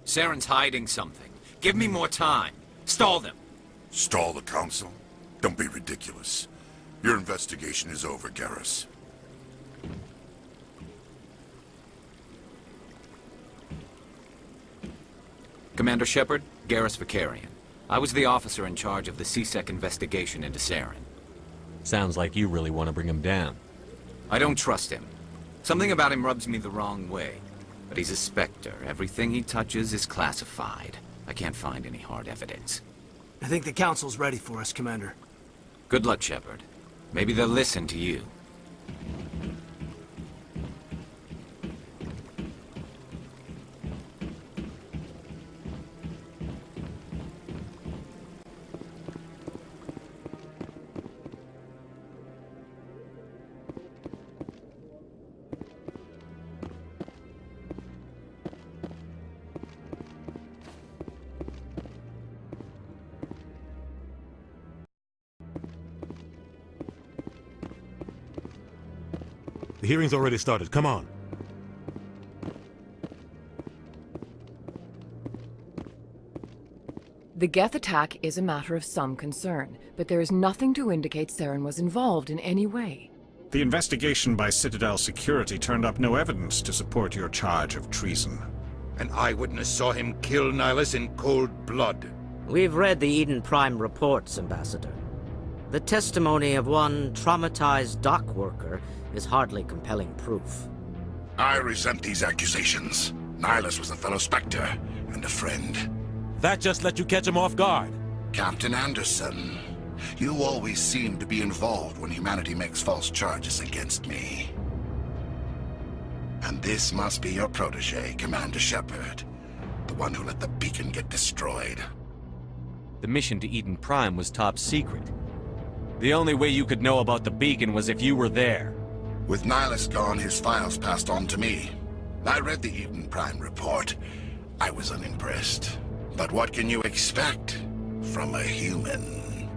Saren's hiding something. Give me more time. Stall them. Stall the Council? Don't be ridiculous. Your investigation is over, Garrus. Commander Shepard, Garrus Vicarian. I was the officer in charge of the C-Sec investigation into Saren. Sounds like you really want to bring him down. I don't trust him. Something about him rubs me the wrong way. But he's a Spectre. Everything he touches is classified. I can't find any hard evidence. I think the Council's ready for us, Commander. Good luck, Shepard. Maybe they'll listen to you. The hearing's already started. Come on. The Geth attack is a matter of some concern, but there is nothing to indicate Saren was involved in any way. The investigation by Citadel security turned up no evidence to support your charge of treason. An eyewitness saw him kill Nihilus in cold blood. We've read the Eden Prime reports, Ambassador. The testimony of one traumatized dock worker is hardly compelling proof. I resent these accusations. Nihilus was a fellow Spectre and a friend. That just let you catch him off guard. Captain Anderson, you always seem to be involved when humanity makes false charges against me. And this must be your protege, Commander Shepard. The one who let the beacon get destroyed. The mission to Eden Prime was top secret. The only way you could know about the beacon was if you were there. With Nihilus gone, his files passed on to me. I read the Eden Prime report. I was unimpressed. But what can you expect from a human?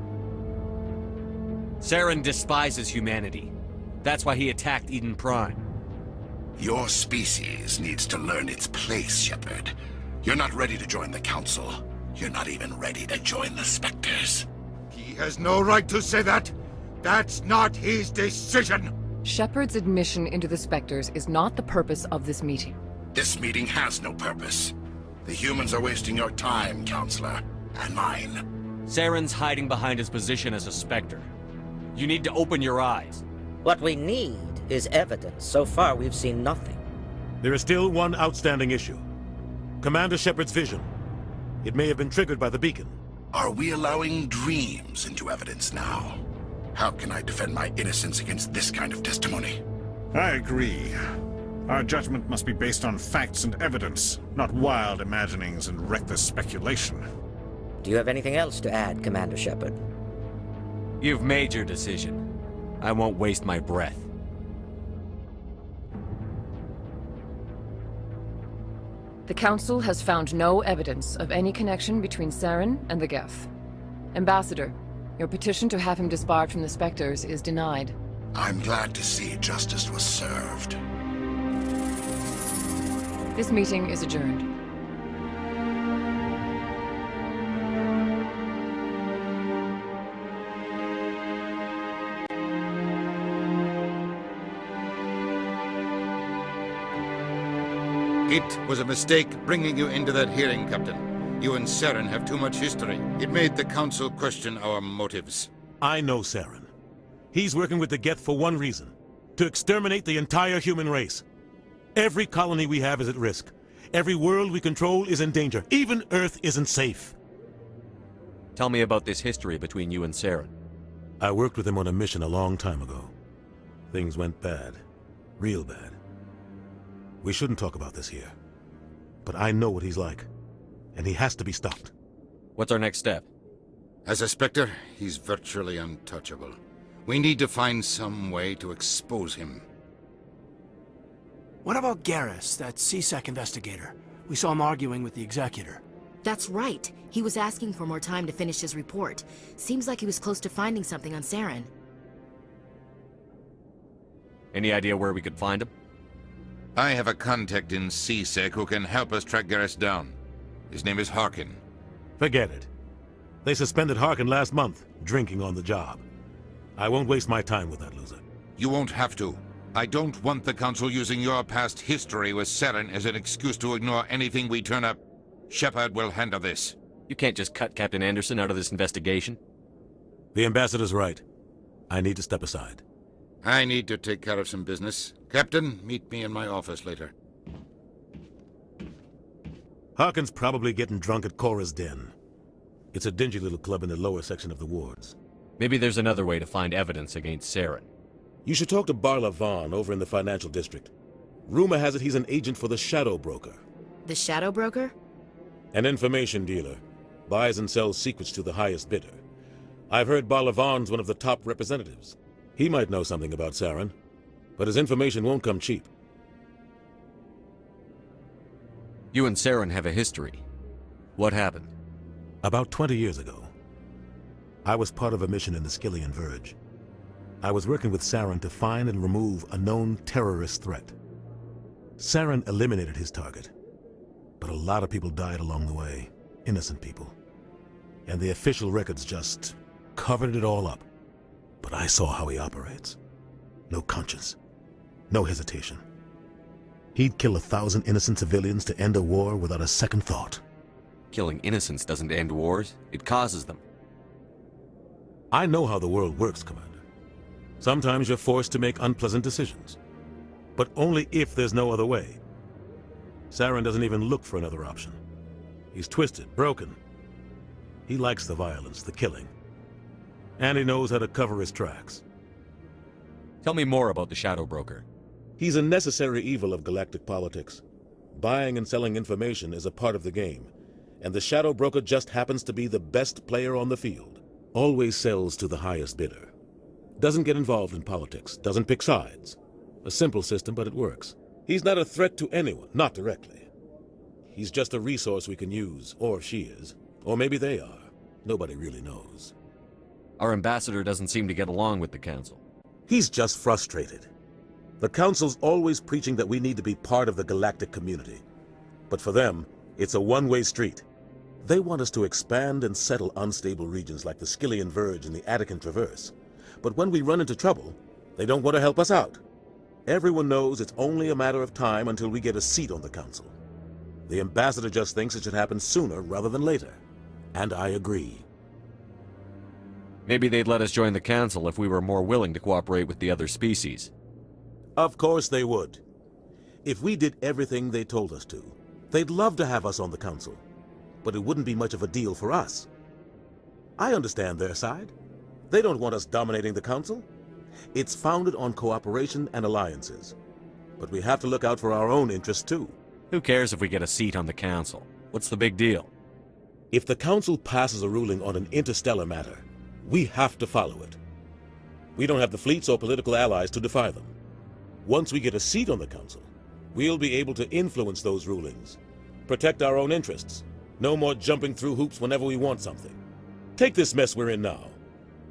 Saren despises humanity. That's why he attacked Eden Prime. Your species needs to learn its place, Shepard. You're not ready to join the Council. You're not even ready to join the Spectres. He has no right to say that. That's not his decision. Shepard's admission into the Spectres is not the purpose of this meeting. This meeting has no purpose. The humans are wasting your time, Counselor, and mine. Saren's hiding behind his position as a Spectre. You need to open your eyes. What we need is evidence. So far, we've seen nothing. There is still one outstanding issue. Commander Shepard's vision. It may have been triggered by the beacon. Are we allowing dreams into evidence now? How can I defend my innocence against this kind of testimony? I agree. Our judgment must be based on facts and evidence, not wild imaginings and reckless speculation. Do you have anything else to add, Commander Shepard? You've made your decision. I won't waste my breath. The Council has found no evidence of any connection between Saren and the Geth. Ambassador, your petition to have him disbarred from the Spectres is denied. I'm glad to see justice was served. This meeting is adjourned. It was a mistake bringing you into that hearing, Captain. You and Saren have too much history. It made the Council question our motives. I know Saren. He's working with the Geth for one reason. To exterminate the entire human race. Every colony we have is at risk. Every world we control is in danger. Even Earth isn't safe. Tell me about this history between you and Saren. I worked with him on a mission a long time ago. Things went bad. Real bad. We shouldn't talk about this here. But I know what he's like. And he has to be stopped. What's our next step? As a Spectre, he's virtually untouchable. We need to find some way to expose him. What about Garrus, that C-Sec investigator? We saw him arguing with the Executor. That's right. He was asking for more time to finish his report. Seems like he was close to finding something on Saren. Any idea where we could find him? I have a contact in C-Sec who can help us track Garrus down. His name is Harkin. Forget it. They suspended Harkin last month, drinking on the job. I won't waste my time with that loser. You won't have to. I don't want the Council using your past history with Saren as an excuse to ignore anything we turn up. Shepard will handle this. You can't just cut Captain Anderson out of this investigation. The ambassador's right. I need to step aside. I need to take care of some business. Captain, meet me in my office later. Harkin's probably getting drunk at Cora's Den. It's a dingy little club in the lower section of the wards. Maybe there's another way to find evidence against Saren. You should talk to Barla Vaughn over in the financial district. Rumor has it he's an agent for the Shadow Broker. The Shadow Broker? An information dealer. Buys and sells secrets to the highest bidder. I've heard Barla Vaughn's one of the top representatives. He might know something about Saren, but his information won't come cheap. You and Saren have a history. What happened? About 20 years ago, I was part of a mission in the Skillian Verge. I was working with Saren to find and remove a known terrorist threat. Saren eliminated his target, but a lot of people died along the way, innocent people. And the official records just covered it all up. But I saw how he operates. No conscience, no hesitation. He'd kill 1,000 innocent civilians to end a war without a second thought. Killing innocents doesn't end wars, it causes them. I know how the world works, Commander. Sometimes you're forced to make unpleasant decisions, but only if there's no other way. Saren doesn't even look for another option. He's twisted, broken. He likes the violence, the killing. And he knows how to cover his tracks. Tell me more about the Shadow Broker. He's a necessary evil of galactic politics. Buying and selling information is a part of the game, and the Shadow Broker just happens to be the best player on the field. Always sells to the highest bidder. Doesn't get involved in politics, doesn't pick sides. A simple system, but it works. He's not a threat to anyone, not directly. He's just a resource we can use, or she is. Or maybe they are. Nobody really knows. Our ambassador doesn't seem to get along with the Council. He's just frustrated. The Council's always preaching that we need to be part of the galactic community. But for them, it's a one-way street. They want us to expand and settle unstable regions like the Skillian Verge and the Attican Traverse. But when we run into trouble, they don't want to help us out. Everyone knows it's only a matter of time until we get a seat on the Council. The ambassador just thinks it should happen sooner rather than later. And I agree. Maybe they'd let us join the Council if we were more willing to cooperate with the other species. Of course they would. If we did everything they told us to, they'd love to have us on the Council. But it wouldn't be much of a deal for us. I understand their side. They don't want us dominating the Council. It's founded on cooperation and alliances. But we have to look out for our own interests too. Who cares if we get a seat on the Council? What's the big deal? If the Council passes a ruling on an interstellar matter, we have to follow it. We don't have the fleets or political allies to defy them. Once we get a seat on the Council, we'll be able to influence those rulings, protect our own interests. No more jumping through hoops whenever we want something. Take this mess we're in now.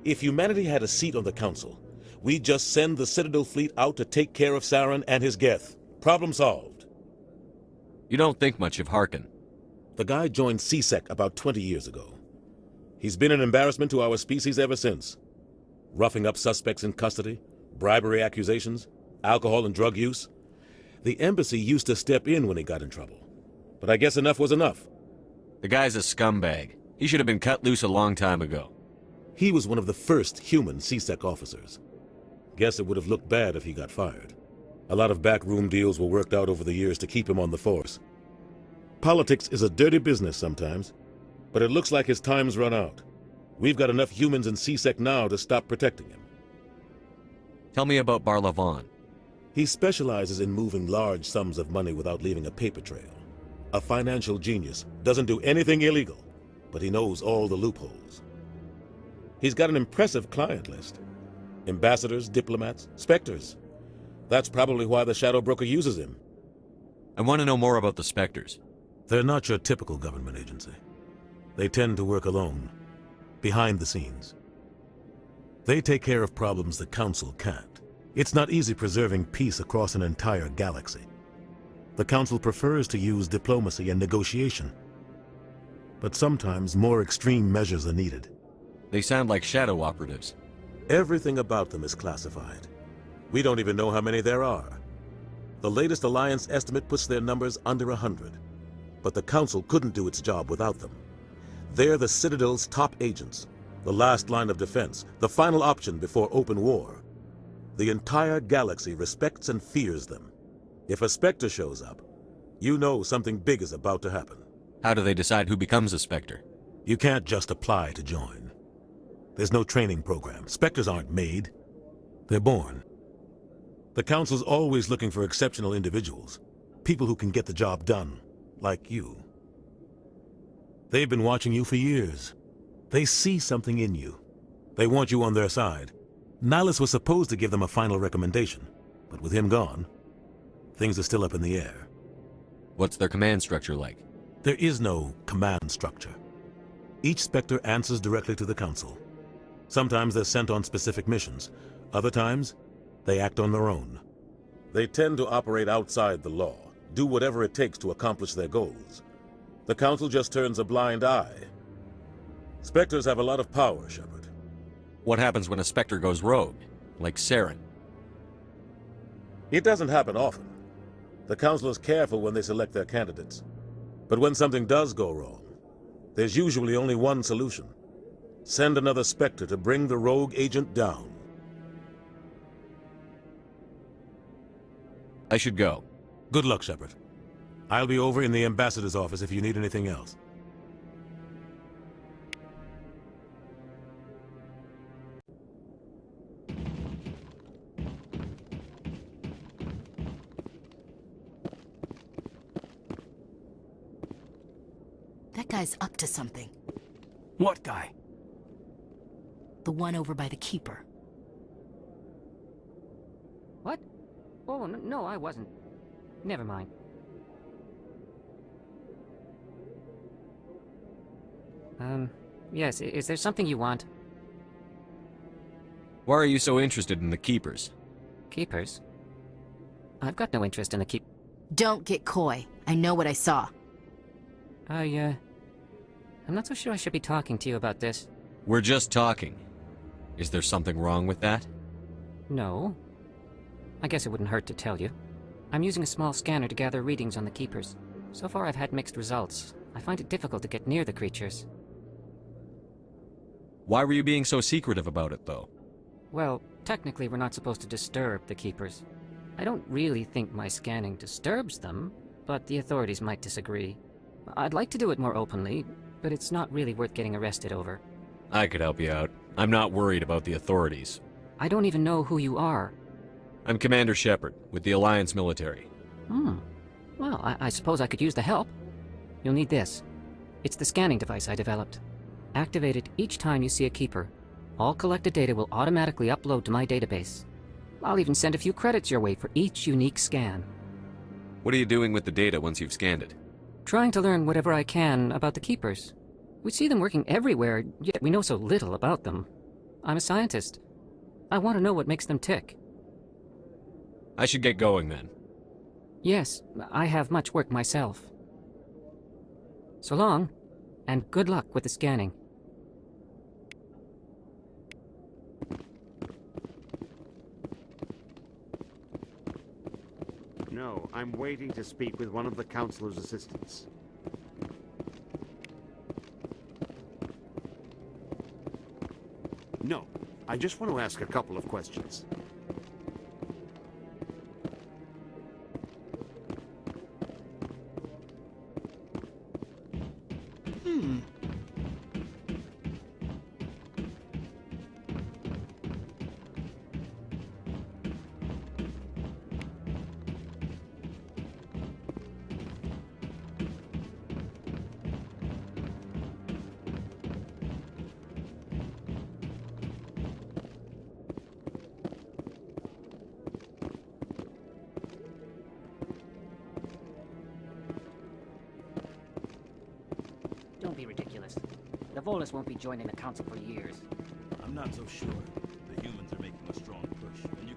If humanity had a seat on the Council, we'd just send the Citadel fleet out to take care of Saren and his Geth. Problem solved. You don't think much of Harkin. The guy joined CSEC about 20 years ago. He's been an embarrassment to our species ever since. Roughing up suspects in custody, bribery accusations, alcohol and drug use. The embassy used to step in when he got in trouble. But I guess enough was enough. The guy's a scumbag. He should have been cut loose a long time ago. He was one of the first human CSEC officers. Guess it would have looked bad if he got fired. A lot of backroom deals were worked out over the years to keep him on the force. Politics is a dirty business sometimes, but it looks like his time's run out. We've got enough humans in CSEC now to stop protecting him. Tell me about Barla Vaughn. He specializes in moving large sums of money without leaving a paper trail. A financial genius, doesn't do anything illegal, but he knows all the loopholes. He's got an impressive client list. Ambassadors, diplomats, specters. That's probably why the Shadow Broker uses him. I want to know more about the Spectres. They're not your typical government agency. They tend to work alone, behind the scenes. They take care of problems the Council can't. It's not easy preserving peace across an entire galaxy. The Council prefers to use diplomacy and negotiation. But sometimes more extreme measures are needed. They sound like shadow operatives. Everything about them is classified. We don't even know how many there are. The latest Alliance estimate puts their numbers under 100. But the Council couldn't do its job without them. They're the Citadel's top agents, the last line of defense, the final option before open war. The entire galaxy respects and fears them. If a Spectre shows up, you know something big is about to happen. How do they decide who becomes a Spectre? You can't just apply to join. There's no training program. Spectres aren't made. They're born. The Council's always looking for exceptional individuals. People who can get the job done, like you. They've been watching you for years. They see something in you. They want you on their side. Nihilus was supposed to give them a final recommendation, but with him gone, things are still up in the air. What's their command structure like? There is no command structure. Each Spectre answers directly to the Council. Sometimes they're sent on specific missions. Other times, they act on their own. They tend to operate outside the law, do whatever it takes to accomplish their goals. The Council just turns a blind eye. Spectres have a lot of power, Shepard. What happens when a Spectre goes rogue, like Saren? It doesn't happen often. The Council is careful when they select their candidates. But when something does go wrong, there's usually only one solution. Send another Spectre to bring the rogue agent down. I should go. Good luck, Shepard. I'll be over in the Ambassador's office if you need anything else. That guy's up to something. What guy? The one over by the Keeper. What? Oh, no, I wasn't. Never mind. Yes, is there something you want? Why are you so interested in the Keepers? Keepers? I've got no interest in the Don't get coy. I know what I saw. I'm not so sure I should be talking to you about this. We're just talking. Is there something wrong with that? No. I guess it wouldn't hurt to tell you. I'm using a small scanner to gather readings on the Keepers. So far I've had mixed results. I find it difficult to get near the creatures. Why were you being so secretive about it, though? Well, technically we're not supposed to disturb the Keepers. I don't really think my scanning disturbs them, but the authorities might disagree. I'd like to do it more openly, but it's not really worth getting arrested over. I could help you out. I'm not worried about the authorities. I don't even know who you are. I'm Commander Shepard, with the Alliance military. Well, I suppose I could use the help. You'll need this. It's the scanning device I developed. Activate it each time you see a Keeper. All collected data will automatically upload to my database. I'll even send a few credits your way for each unique scan. What are you doing with the data once you've scanned it? Trying to learn whatever I can about the Keepers. We see them working everywhere, yet we know so little about them. I'm a scientist. I want to know what makes them tick. I should get going then. Yes, I have much work myself. So long, and good luck with the scanning. No, I'm waiting to speak with one of the Councilor's assistants. No, I just want to ask a couple of questions. Don't be ridiculous. The Volus won't be joining the Council for years. I'm not so sure. The humans are making a strong push, and you